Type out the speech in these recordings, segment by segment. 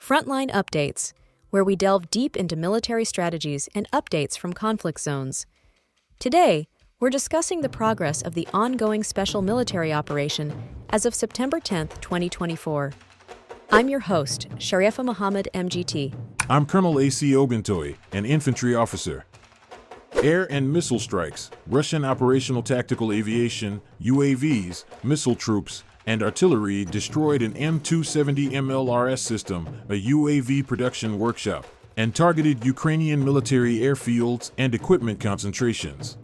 Frontline Updates, where we delve deep into military strategies and updates from conflict zones. Today, we're discussing the progress of the ongoing special military operation as of September 10, 2024. I'm your host, Sharifa Muhammad, MGT. I'm Colonel A.C. Oguntoye, an infantry officer. Air and missile strikes, Russian operational tactical aviation, UAVs, missile troops, and artillery destroyed an M270 MLRS system, a UAV production workshop, and targeted Ukrainian military airfields and equipment concentrations.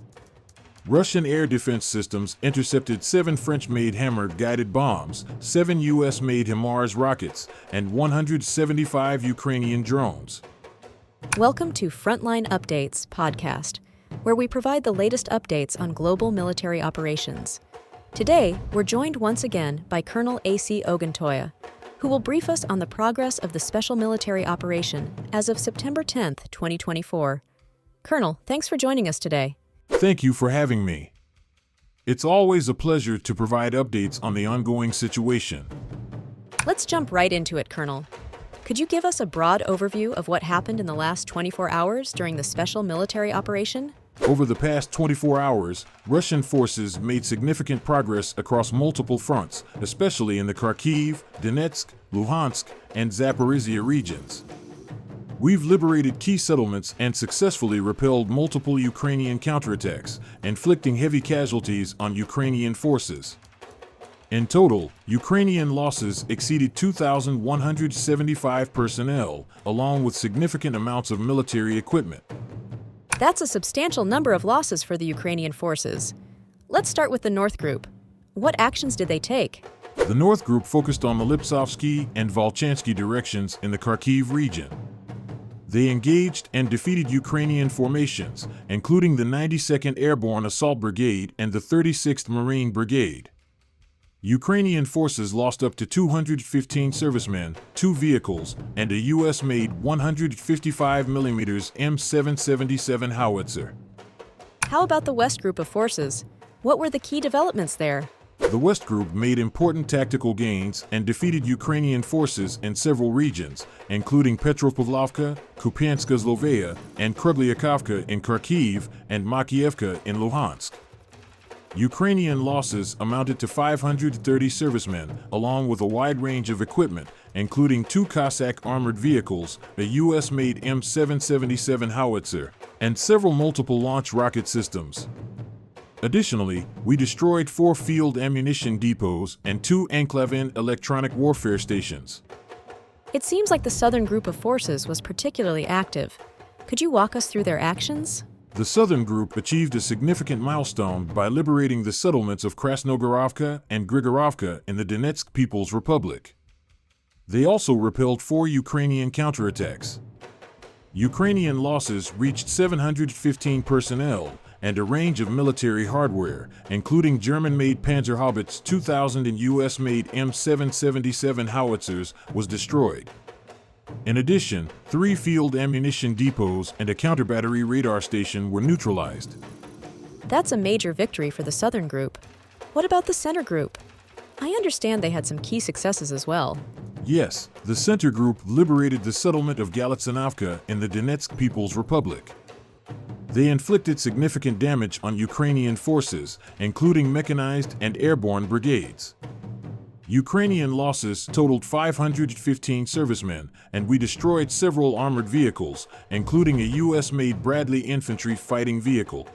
Russian air defense systems intercepted 7 French-made Hammer-guided bombs, 7 U.S.-made HIMARS rockets, and 175 Ukrainian drones. Welcome to Frontline Updates podcast, where we provide the latest updates on global military operations. Today, we're joined once again by Colonel A.C. Oguntoye, who will brief us on the progress of the special military operation as of September 10, 2024. Colonel, thanks for joining us today. Thank you for having me. It's always a pleasure to provide updates on the ongoing situation. Let's jump right into it, Colonel. Could you give us a broad overview of what happened in the last 24 hours during the special military operation? Over the past 24 hours, Russian forces made significant progress across multiple fronts, especially in the Kharkiv, Donetsk, Luhansk, and Zaporizhia regions. We've liberated key settlements and successfully repelled multiple Ukrainian counterattacks, inflicting heavy casualties on Ukrainian forces. In total, Ukrainian losses exceeded 2,175 personnel, along with significant amounts of military equipment. That's a substantial number of losses for the Ukrainian forces. Let's start with the North Group. What actions did they take? The North Group focused on the Lipsovsky and Volchansky directions in the Kharkiv region. They engaged and defeated Ukrainian formations, including the 92nd Airborne Assault Brigade and the 36th Marine Brigade. Ukrainian forces lost up to 215 servicemen, 2 vehicles, and a U.S.-made 155mm M777 howitzer. How about the West Group of forces? What were the key developments there? The West Group made important tactical gains and defeated Ukrainian forces in several regions, including Petropavlovka, Kupiansk-Zlovaya, and Krugliakovka in Kharkiv and Makiivka in Luhansk. Ukrainian losses amounted to 530 servicemen, along with a wide range of equipment, including 2 Cossack armored vehicles, a U.S.-made M777 howitzer, and several multiple launch rocket systems. Additionally, we destroyed 4 field ammunition depots and 2 Enklavin electronic warfare stations. It seems like the Southern Group of forces was particularly active. Could you walk us through their actions? The Southern Group achieved a significant milestone by liberating the settlements of Krasnogorovka and Grigorovka in the Donetsk People's Republic. They also repelled 4 Ukrainian counterattacks. Ukrainian losses reached 715 personnel and a range of military hardware, including German-made Panzerhaubitze 2000 and U.S.-made M777 howitzers, was destroyed. In addition, 3 field ammunition depots and a counter-battery radar station were neutralized. That's a major victory for the Southern Group. What about the Center Group? I understand they had some key successes as well. Yes, the Center Group liberated the settlement of Galicinovka in the Donetsk People's Republic. They inflicted significant damage on Ukrainian forces, including mechanized and airborne brigades. Ukrainian losses totaled 515 servicemen, and we destroyed several armored vehicles, including a U.S.-made Bradley infantry fighting vehicle.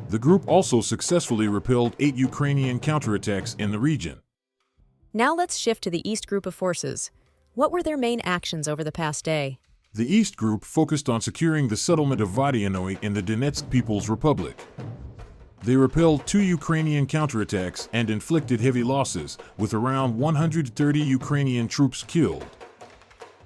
The group also successfully repelled 8 Ukrainian counterattacks in the region. Now let's shift to the East Group of forces. What were their main actions over the past day? The East Group focused on securing the settlement of Vodyanoe in the Donetsk People's Republic. They repelled 2 Ukrainian counterattacks and inflicted heavy losses, with around 130 Ukrainian troops killed.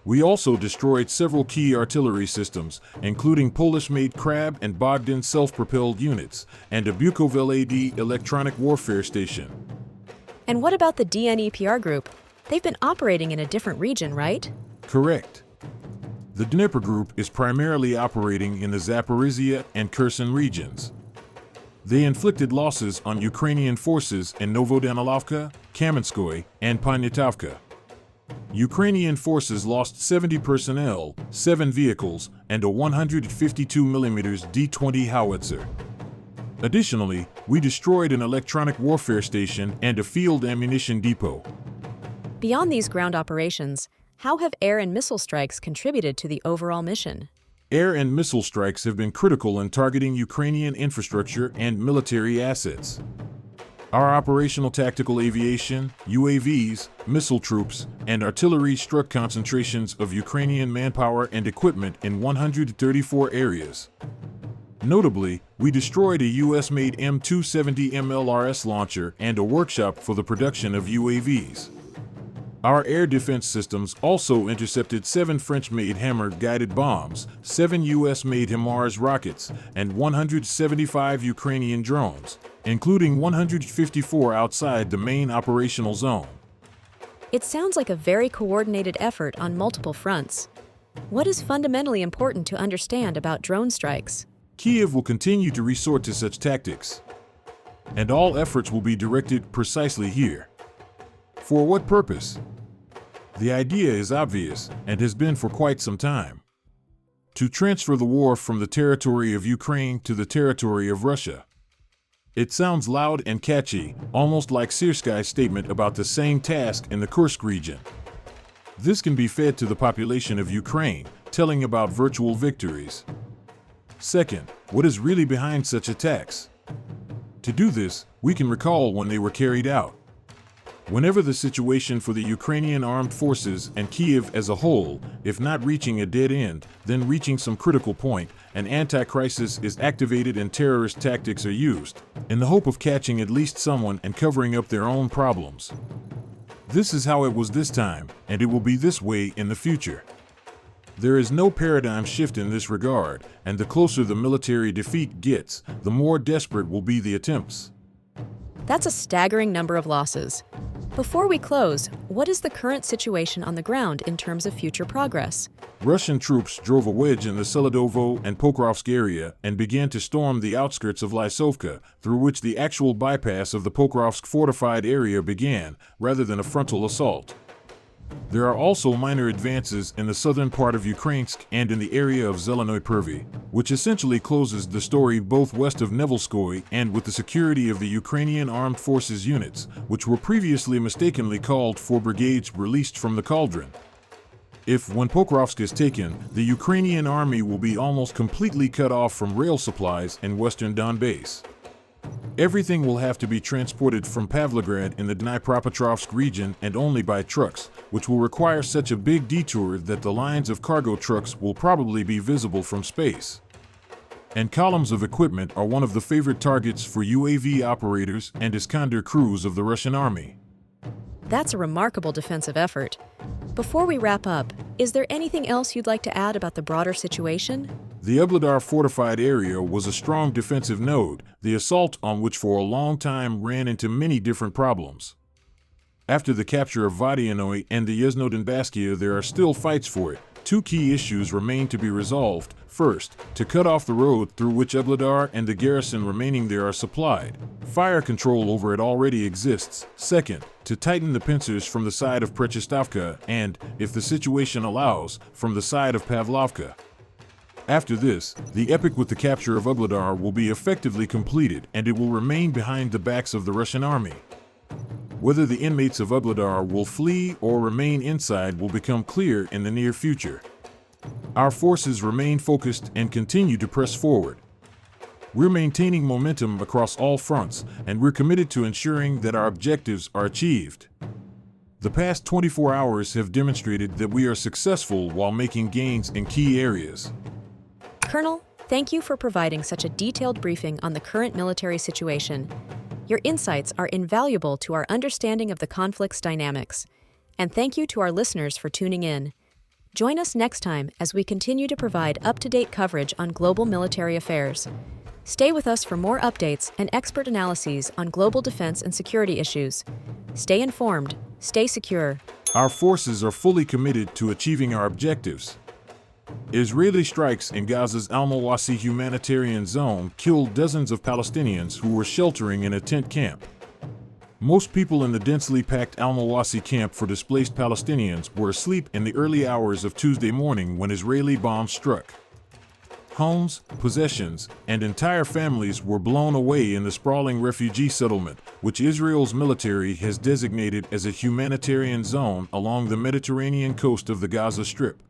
We also destroyed several key artillery systems, including Polish-made Krab and Bogdan self-propelled units, and a Bukovel AD electronic warfare station. And what about the DNEPR group? They've been operating in a different region, right? Correct. The Dnieper group is primarily operating in the Zaporizhia and Kherson regions. They inflicted losses on Ukrainian forces in Novodanilovka, Kamenskoye, and Poniatowka. Ukrainian forces lost 70 personnel, 7 vehicles, and a 152 mm D-20 howitzer. Additionally, we destroyed an electronic warfare station and a field ammunition depot. Beyond these ground operations, how have air and missile strikes contributed to the overall mission? Air and missile strikes have been critical in targeting Ukrainian infrastructure and military assets. Our operational tactical aviation, UAVs, missile troops, and artillery struck concentrations of Ukrainian manpower and equipment in 134 areas. Notably, we destroyed a US-made M270 MLRS launcher and a workshop for the production of UAVs. Our air defense systems also intercepted 7 French-made Hammer-guided bombs, 7 US-made HIMARS rockets, and 175 Ukrainian drones, including 154 outside the main operational zone. It sounds like a very coordinated effort on multiple fronts. What is fundamentally important to understand about drone strikes? Kyiv will continue to resort to such tactics, and all efforts will be directed precisely here. For what purpose? The idea is obvious and has been for quite some time. To transfer the war from the territory of Ukraine to the territory of Russia. It sounds loud and catchy, almost like Syrskyi's statement about the same task in the Kursk region. This can be fed to the population of Ukraine, telling about virtual victories. Second, what is really behind such attacks? To do this, we can recall when they were carried out. Whenever the situation for the Ukrainian armed forces and Kyiv as a whole, if not reaching a dead end, then reaching some critical point, an anti-crisis is activated and terrorist tactics are used, in the hope of catching at least someone and covering up their own problems. This is how it was this time, and it will be this way in the future. There is no paradigm shift in this regard, and the closer the military defeat gets, the more desperate will be the attempts. That's a staggering number of losses. Before we close, what is the current situation on the ground in terms of future progress? Russian troops drove a wedge in the Seledovo and Pokrovsk area and began to storm the outskirts of Lysovka, through which the actual bypass of the Pokrovsk fortified area began, rather than a frontal assault. There are also minor advances in the southern part of Ukrainsk and in the area of Zelenoy Pervy, which essentially closes the story both west of Nevelskoy and with the security of the Ukrainian Armed Forces units, which were previously mistakenly called for brigades released from the cauldron. If, when Pokrovsk is taken, the Ukrainian army will be almost completely cut off from rail supplies in western Donbass. Everything will have to be transported from Pavlograd in the Dnipropetrovsk region and only by trucks, which will require such a big detour that the lines of cargo trucks will probably be visible from space. And columns of equipment are one of the favorite targets for UAV operators and Iskander crews of the Russian army. That's a remarkable defensive effort. Before we wrap up, is there anything else you'd like to add about the broader situation? The Ubladar fortified area was a strong defensive node, the assault on which for a long time ran into many different problems. After the capture of Vodianoy and the Yezno-Donbaskia, there are still fights for it. 2 key issues remain to be resolved. First, to cut off the road through which Ubladar and the garrison remaining there are supplied. Fire control over it already exists. Second, to tighten the pincers from the side of Prechistavka and, if the situation allows, from the side of Pavlovka. After this, the epic with the capture of Ubladar will be effectively completed, and it will remain behind the backs of the Russian army. Whether the inmates of Ubladar will flee or remain inside will become clear in the near future. Our forces remain focused and continue to press forward. We're maintaining momentum across all fronts, and we're committed to ensuring that our objectives are achieved. The past 24 hours have demonstrated that we are successful while making gains in key areas. Colonel, thank you for providing such a detailed briefing on the current military situation. Your insights are invaluable to our understanding of the conflict's dynamics. And thank you to our listeners for tuning in. Join us next time as we continue to provide up-to-date coverage on global military affairs. Stay with us for more updates and expert analyses on global defense and security issues. Stay informed, stay secure. Our forces are fully committed to achieving our objectives. Israeli strikes in Gaza's Al-Mawasi humanitarian zone killed dozens of Palestinians who were sheltering in a tent camp. Most people in the densely packed Al-Mawasi camp for displaced Palestinians were asleep in the early hours of Tuesday morning when Israeli bombs struck. Homes, possessions, and entire families were blown away in the sprawling refugee settlement, which Israel's military has designated as a humanitarian zone along the Mediterranean coast of the Gaza Strip.